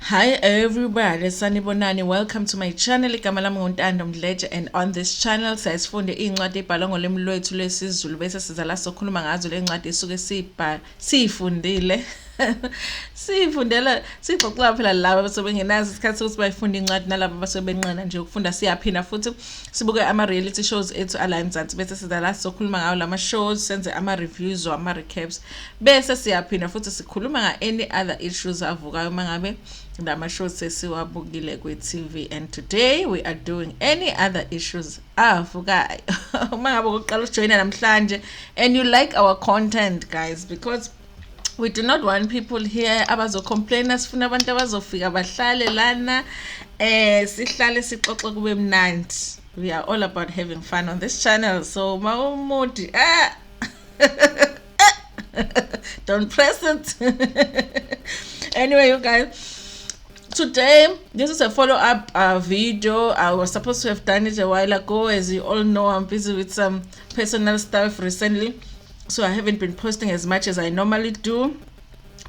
Hi everybody, sanibonani. Welcome to my channel. Igama lami nguNtando Mdletshe, and on this channel siyasifunde incwadi ebhalwe ngolimi lwethu lwesiZulu bese siza la sokhuluma ngazo le ncwadi esuke siyifundile. Siyifundela sixoxa phela laba abasebengenazo isikhathi sokuthi bayifunde incwadi nalabo abasebenqena nje ukufunda siyaphina futhi sibuke ama reality shows ethu ala eMzansi bese siza la sokhuluma ngawo lama shows, senze ama reviews or ama recaps bese siyaphina futhi sikhuluma nga any other issues avukayo mangabe lama shows sesiwabukile kwi-TV. And today we are doing any other issues avukayo. Mangabe uqala ujoina namhlanje and you like our content, guys, because we do not want people here abazocomplaina. Sifuna abantu abazofika bahlale lana sihlale sixoxe kube mnandi. We are all about having fun on this channel, so mawumudi don't press it. Anyway, you guys, today this is a follow-up video. I was supposed to have done it a while ago. As you all know, I'm busy with some personal stuff recently, so I haven't been posting as much as I normally do,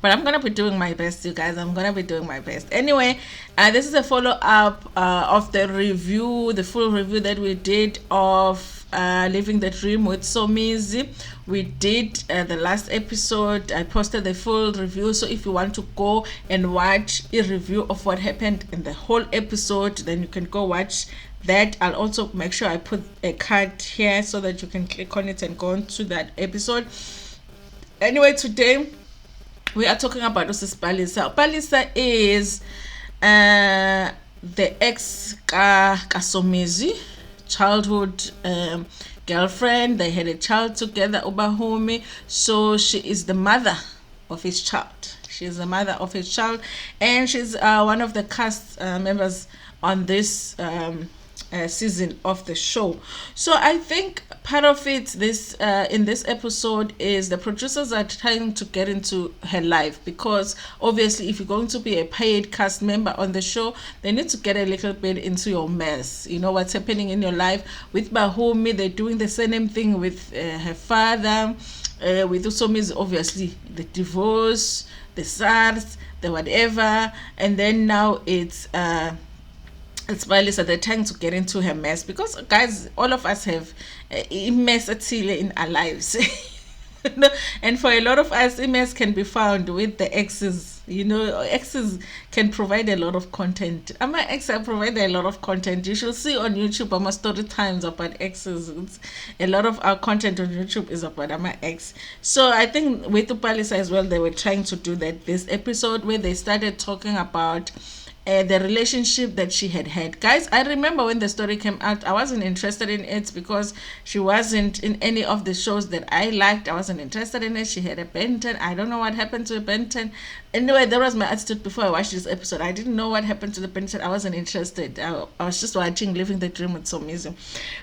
but I'm gonna be doing my best, you guys. I'm gonna be doing my best. Anyway, this is a follow-up of the review, the full review that we did of Living the Dream with Somizi. We did the last episode. I posted the full review, so if you want to go and watch a review of what happened in the whole episode, then you can go watch that. I'll also make sure I put a card here so that you can click on it and go on to that episode. Anyway, today we are talking about Palesa. Palesa is the ex Somizi, childhood girlfriend. They had a child together, Ubahumi. So she is the mother of his child. She is the mother of his child, and she's one of the cast members on this season of the show. So I think part of it this in this episode is the producers are trying to get into her life, because obviously if you're going to be a paid cast member on the show, they need to get a little bit into your mess, you know, what's happening in your life. With Bahumi, they're doing the same thing with her father, with Usomi's obviously the divorce, the SARS, the whatever, and then now it's Palesa. They're trying to get into her mess, because guys, all of us have a mess in our lives. And for a lot of us, mess can be found with the exes. You know, exes can provide a lot of content. My ex provide a lot of content. You should see on YouTube my story times about exes. A lot of our content on YouTube is about my ex. So I think with Palesa as well, they were trying to do that this episode, where they started talking about the relationship that she had. Guys, I remember when the story came out, I wasn't interested in it because she wasn't in any of the shows that I liked. I wasn't interested in it. She had a BEN10. I don't know what happened to a BEN10. Anyway, that was my attitude before I watched this episode. I didn't know what happened to the BEN10. I wasn't interested. I was just watching Living the Dream with Somizi.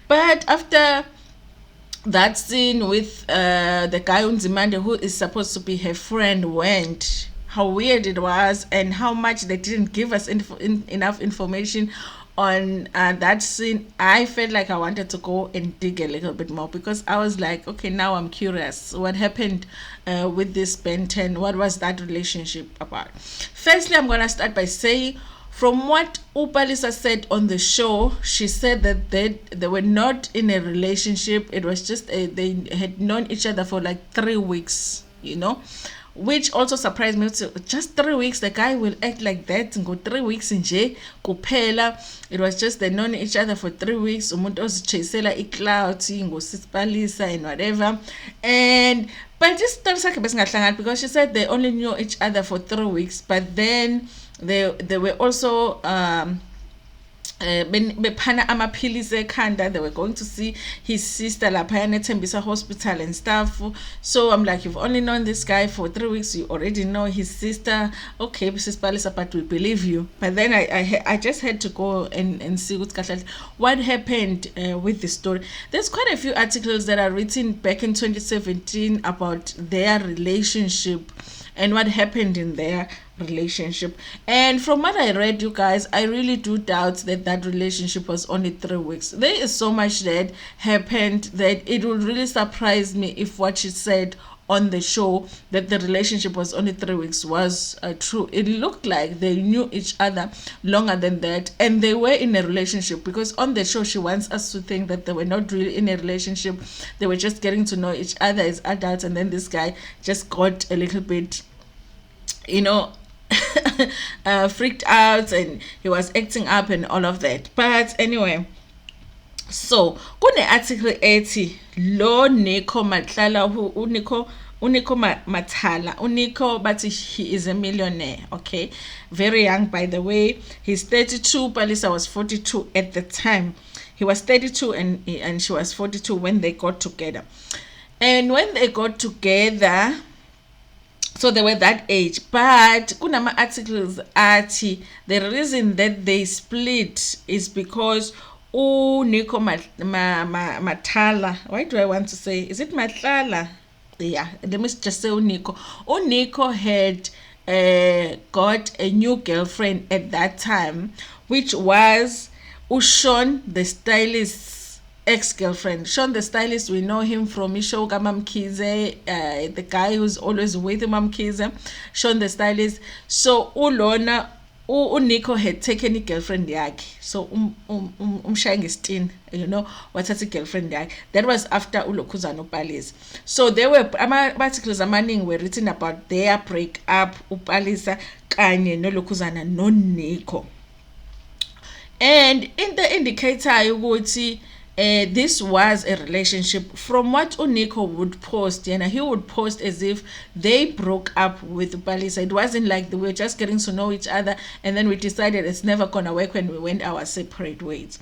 But after that scene with the guy Unzimande, who is supposed to be her friend, went, how weird it was, and how much they didn't give us enough information on that scene. I felt like I wanted to go and dig a little bit more, because I was like, okay, now I'm curious. What happened with this BEN10? What was that relationship about? Firstly, I'm going to start by saying, from what Palesa said on the show, she said that they were not in a relationship. It was just they had known each other for like 3 weeks, you know, which also surprised me. Just 3 weeks, the guy will act like that and go 3 weeks in jail. Kuphela. It was just they known each other for 3 weeks. Umuntu ozichisela iclouds ngosipalisa and whatever. And but just story sakhe besingahlangani, because she said they only knew each other for 3 weeks, but then they were also bephana amaphilisi ekhanda. They were going to see his sister laphayana eThembisa hospital and stuff. So I'm like, you've only known this guy for 3 weeks, you already know his sister. Okay, Mrs. Palesa, but we believe you. But then I just had to go and see what happened with the story. There's quite a few articles that are written back in 2017 about their relationship and what happened in their relationship. And from what I read, you guys, I really do doubt that relationship was only 3 weeks. There is so much that happened that it would really surprise me if what she said on the show that the relationship was only 3 weeks was true. It looked like they knew each other longer than that, and they were in a relationship, because on the show she wants us to think that they were not really in a relationship. They were just getting to know each other as adults, and then this guy just got a little bit, freaked out, and he was acting up and all of that. But anyway, so kune article ethi lo Nico Matlala Unico Matala. Unico, but he is a millionaire, okay? Very young, by the way. He's 32. Palesa was 42 at the time. He was 32 and she was 42 when they got together. And when they got together, so they were that age. But kunama articles ati the reason that they split is because Nico Matala. Why do I want to say? Is it Matala? Yeah, let me just say Nico. Nico had got a new girlfriend at that time, which was Sean the stylist's ex-girlfriend. Sean the stylist, we know him from Isho Mam Kize, the guy who's always with Mam Kize. Sean the stylist. So Ulona Nico had taken a girlfriend yakhe. So umshayingistin, wathatha girlfriend yakhe. That was after ulokhuzana uPalesa. So there were articles amaningi were written about their breakup, uPalesa kanye nolokhuzana no Nico. And in the indicator ukuthi this was a relationship. From what Nico would post, he would post as if they broke up with Palesa. It wasn't like they were just getting to know each other and then we decided it's never gonna work when we went our separate ways.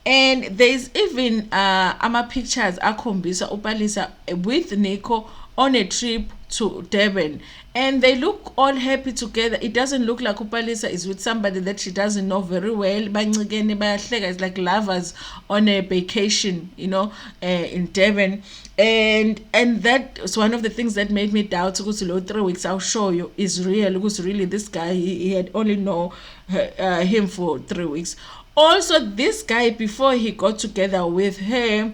And there's even pictures akhombisa uPalesa with Nico on a trip to Durban, and they look all happy together. It doesn't look like uPalesa is with somebody that she doesn't know very well. It's like lovers on a vacation, in Durban. And that was one of the things that made me doubt 3 weeks I'll show you is real, because really this guy, he had only known him for 3 weeks. Also, this guy, before he got together with her,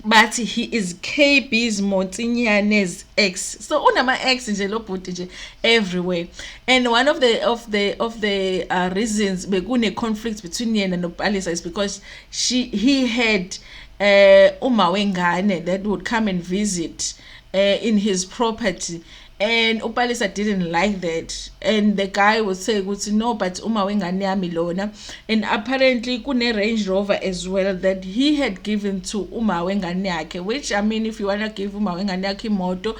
but he is KB's Montignane's ex. So unama ex nje lo bhuti nje everywhere. And one of the reasons bekune conflict between yena no Palesa is because he had uma wengane that would come and visit in his property. And uPalesa didn't like that, and the guy would say no, but uma wengane yami lona. And apparently kune Range Rover as well that he had given to uma wengane yakhe, which, I mean, if you want to give uma wengane yakhe moto,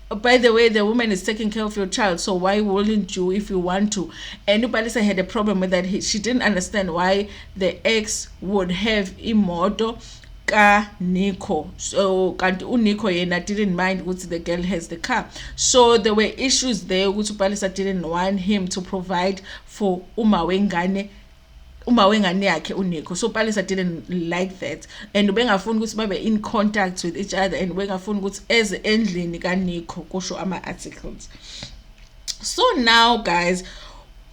by the way, the woman is taking care of your child, so why wouldn't you if you want to? And uPalesa had a problem with that. She didn't understand why the ex would have imoto ka Nico. So Nico yena didn't mind what the girl has the car. So there were issues there which uPalesa didn't want him to provide for uma wengane yakhe uNico. So Palesa didn't like that, and bengafuni ukuthi babe in contact with each other, and bengafuni ukuthi as endlini kaNico kusho ama articles. So now, guys,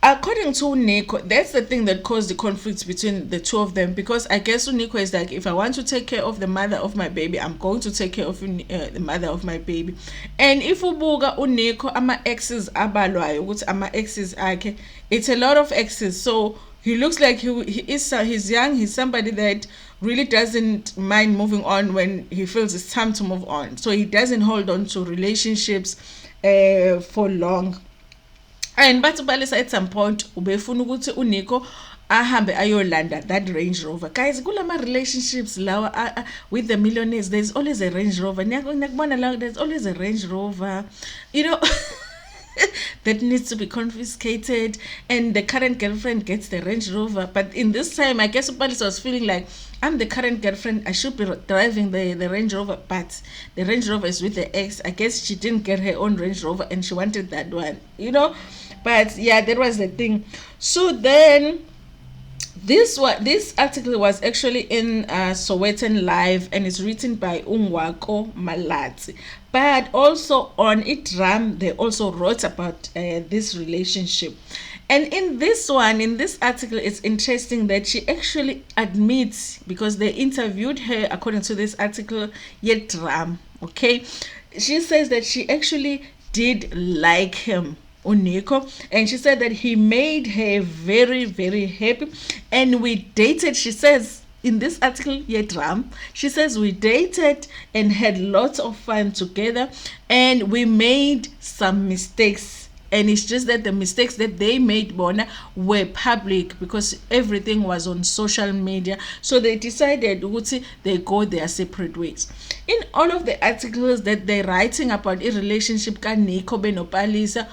according to Nico, that's the thing that caused the conflict between the two of them, because I guess Nico is like, if I want to take care of the mother of my baby, I'm going to take care of the mother of my baby. And if ubuka uNico ama exes abalwayo ukuthi ama exes akhe, it's a lot of exes. So he looks like he's young. He's somebody that really doesn't mind moving on when he feels it's time to move on. So he doesn't hold on to relationships for long. And but uPalesa at some point ubefuna ukuthi uNico ahambe ayolanda that Range Rover. Guys, kulama relationships lawa with the millionaires, there's always a Range Rover. Niyakubona la, there's always a Range Rover, that needs to be confiscated, and the current girlfriend gets the Range Rover. But in this time, I guess Palesa was feeling like, I'm the current girlfriend, I should be driving the Range Rover, but the Range Rover is with the ex. I guess she didn't get her own Range Rover and she wanted that one, But yeah, that was the thing. So then this article was actually in Sowetan Live, and it's written by Ungwako Malatsi. But also on Itram, they also wrote about this relationship. And in this article, it's interesting that she actually admits, because they interviewed her according to this article, Yetram, okay? she says that she actually did like him, Uniko, and she said that he made her very, very happy. And we dated, she says in this article, Yetram, she says we dated and had lots of fun together, and we made some mistakes. And it's just that the mistakes that they made, Bona, were public because everything was on social media. So they decided they go their separate ways. In all of the articles that they're writing about a relationship, Nico Beno Palesa,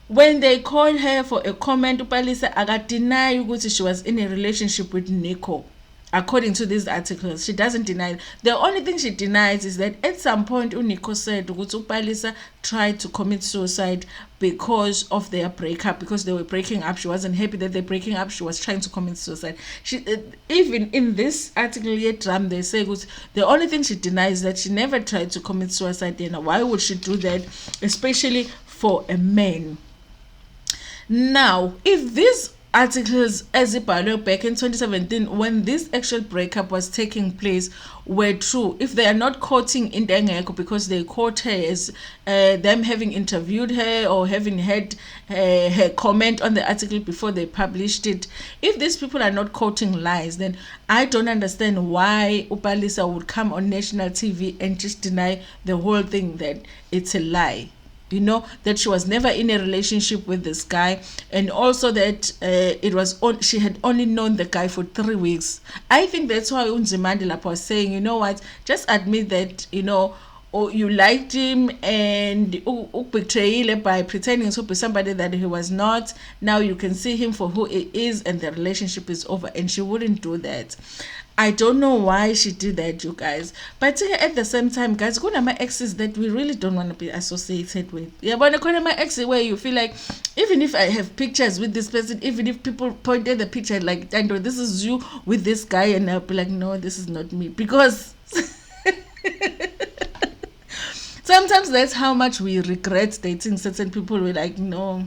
when they called her for a comment, Palesa aga deny she was in a relationship with Nico. According to these articles, she doesn't deny it. The only thing she denies is that at some point Uniko said Palesa tried to commit suicide because of their breakup, because they were breaking up. She wasn't happy that they're breaking up. She was trying to commit suicide. She even in this article yet they say the only thing she denies is that she never tried to commit suicide. Then why would she do that, especially for a man? Now, if these articles as back in 2017 when this actual breakup was taking place were true, if they are not quoting Indengeko because they quote her as them having interviewed her or having had her comment on the article before they published it, if these people are not quoting lies, then I don't understand why Palesa would come on national TV and just deny the whole thing that it's a lie. That she was never in a relationship with this guy, and also that she had only known the guy for 3 weeks. I think that's why Unzimandela was saying, you know what, just admit that, or you liked him and betrayed by pretending to be somebody that he was not. Now you can see him for who he is and the relationship is over, and she wouldn't do that. I don't know why she did that, you guys. But at the same time, guys, kuna my exes that we really don't want to be associated with. Yeah, but kuna my exes where you feel like, even if I have pictures with this person, even if people point at the picture like, I know this is you with this guy, and I'll be like, no, this is not me. Because sometimes that's how much we regret dating certain people. We're like, no,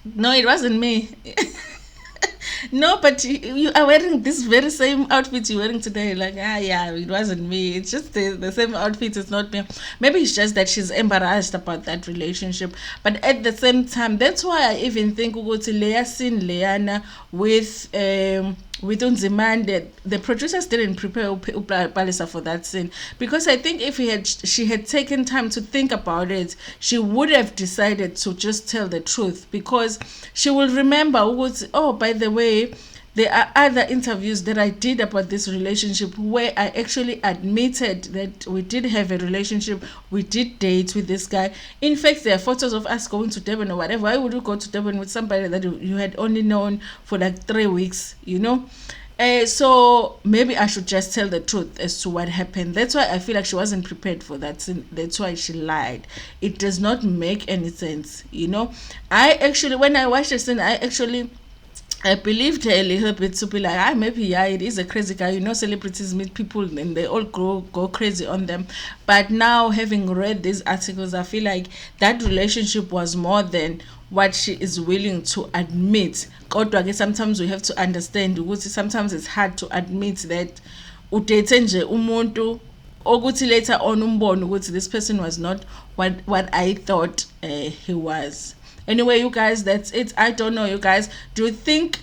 it wasn't me. No, but you are wearing this very same outfit you're wearing today. Like, yeah, it wasn't me. It's just the same outfit. It's not me. Maybe it's just that she's embarrassed about that relationship. But at the same time, that's why I even think Leah seen Leana with Unzimande, the producers didn't prepare Palesa for that scene, because I think if she had taken time to think about it, she would have decided to just tell the truth, because she will remember, oh, by the way, there are other interviews that I did about this relationship where I actually admitted that we did have a relationship, we did date with this guy. In fact, there are photos of us going to Durban or whatever. Why would you go to Durban with somebody that you had only known for like 3 weeks, So maybe I should just tell the truth as to what happened. That's why I feel like she wasn't prepared for that scene. That's why she lied. It does not make any sense, I actually, when I watched the scene, I believed her a little bit to be like, maybe, it is a crazy guy. Celebrities meet people and they all go crazy on them. But now, having read these articles, I feel like that relationship was more than what she is willing to admit. Sometimes we have to understand, sometimes it's hard to admit that umuntu ukuthi later on umbone this person was not what I thought he was. Anyway, you guys, that's it. I don't know, you guys. Do you think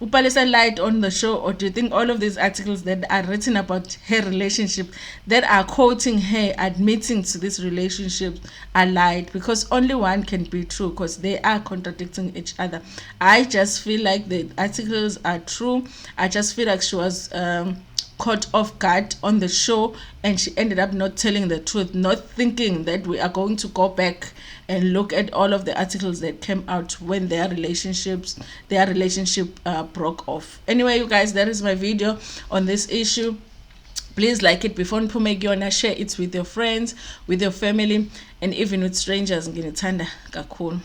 Palesa lied on the show, or do you think all of these articles that are written about her relationship, that are quoting her admitting to this relationship, are lied? Because only one can be true, because they are contradicting each other. I just feel like the articles are true. I just feel like she was caught off guard on the show, and she ended up not telling the truth, not thinking that we are going to go back and look at all of the articles that came out when their relationship broke off. Anyway, you guys, that is my video on this issue. Please like it before you share it with your friends, with your family, and even with strangers. Ngitanda kakhulu.